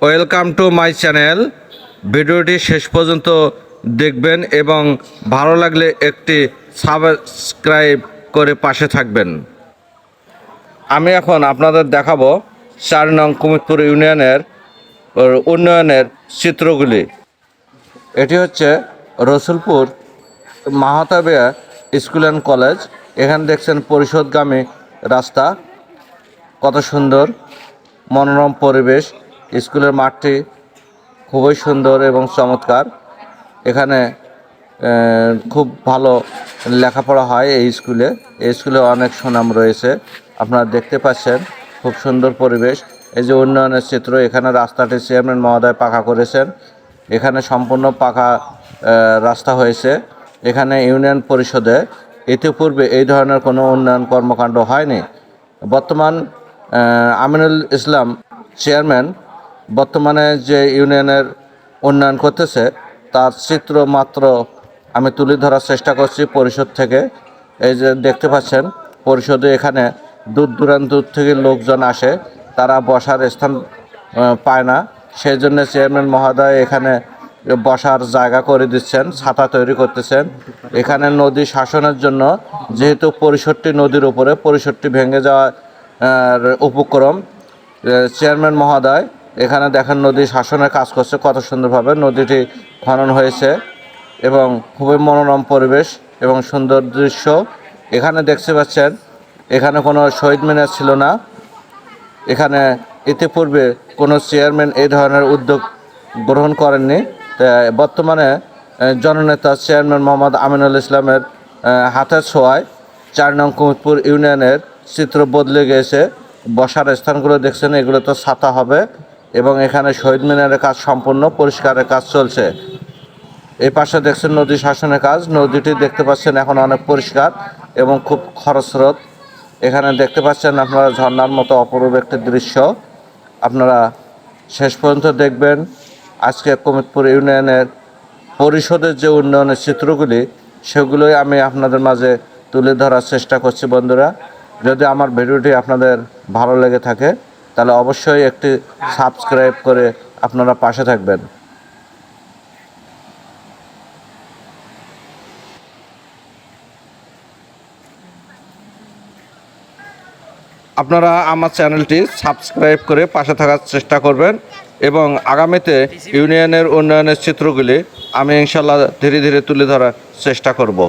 Welcome to my channel. ভিডিওটি শেষ পর্যন্ত দেখবেন এবং ভালো লাগলে একটি সাবস্ক্রাইব করে পাশে থাকবেন। আমি এখন আপনাদের দেখাবো 4 নং কুমিরপুর ইউনিয়নের উন্নয়নের চিত্রগুলি। এটি হচ্ছে রসুলপুর মাহাতাবিয়া স্কুল অ্যান্ড কলেজ। এখানে দেখছেন পরিষদগামী রাস্তা, কত সুন্দর মনোরম পরিবেশ। স্কুলের মাঠটি খুবই সুন্দর এবং চমৎকার। এখানে খুব ভালো লেখাপড়া হয় এই স্কুলে। এই স্কুলে অনেক সুনাম রয়েছে, আপনারা দেখতে পাচ্ছেন। খুব সুন্দর পরিবেশ। এই যে উন্নয়নের চিত্র, এখানে রাস্তাটি চেয়ারম্যান মহোদয় পাকা করেছেন। এখানে সম্পূর্ণ পাকা রাস্তা হয়েছে। এখানে ইউনিয়ন পরিষদে ইতিপূর্বে এই ধরনের কোনো উন্নয়ন কর্মকাণ্ড হয়নি। বর্তমান আমিনুল ইসলাম চেয়ারম্যান বর্তমানে যে ইউনিয়নের উন্নয়ন করতেছে তার চিত্র মাত্র আমি তুলে ধরার চেষ্টা করছি পরিষদ থেকে। এই যে দেখতে পাচ্ছেন, পরিষদে এখানে দূর দূরান্ত থেকে লোকজন আসে, তারা বসার স্থান পায় না। সেই জন্য চেয়ারম্যান মহোদয় এখানে বসার জায়গা করে দিচ্ছেন, ছাতা তৈরি করতেছেন। এখানে নদী শাসনের জন্য, যেহেতু পরিষদটি নদীর উপরে, পরিষদটি ভেঙে যাওয়ার উপক্রম, চেয়ারম্যান মহোদয় এখানে দেখেন নদী শাসনের কাজ করছে। কত সুন্দরভাবে নদীটি খনন হয়েছে এবং খুবই মনোরম পরিবেশ এবং সুন্দর দৃশ্য। এখানে দেখতে পাচ্ছেন, এখানে কোনো শহীদ মিনার ছিল না। এখানে ইতিপূর্বে কোনো চেয়ারম্যান এই ধরনের উদ্যোগ গ্রহণ করেননি। বর্তমানে জননেতা চেয়ারম্যান মোহাম্মদ আমিনুল ইসলামের হাতের ছোঁয়ায় 4 নং কুমিরপুর ইউনিয়নের চিত্র বদলে গিয়েছে। বসার স্থানগুলো দেখছেন, এগুলো তো ছাতা হবে এবং এখানে শহীদ মিনারের কাজ সম্পূর্ণ, পরিষ্কারের কাজ চলছে। এই পাশে দেখছেন নদী শাসনের কাজ। নদীটি দেখতে পাচ্ছেন এখন অনেক পরিষ্কার এবং খুব খরস্রোত। এখানে দেখতে পাচ্ছেন আপনারা ঝর্ণার মতো অপরূপ একটি দৃশ্য। আপনারা শেষ পর্যন্ত দেখবেন। আজকে কুমিরপুর ইউনিয়নের পরিষদের যে উন্নয়নের চিত্রগুলি, সেগুলোই আমি আপনাদের মাঝে তুলে ধরার চেষ্টা করছি। বন্ধুরা, যদি আমার ভিডিওটি আপনাদের ভালো লেগে থাকে তাহলে অবশ্যই একটি সাবস্ক্রাইব করে আপনারা পাশে থাকবেন। আপনারা আমার চ্যানেলটি সাবস্ক্রাইব করে পাশে থাকার চেষ্টা করবেন এবং আগামীতে ইউনিয়নের উন্নয়নের চিত্রগুলি আমি ইনশাল্লাহ ধীরে ধীরে তুলে ধরার চেষ্টা করব।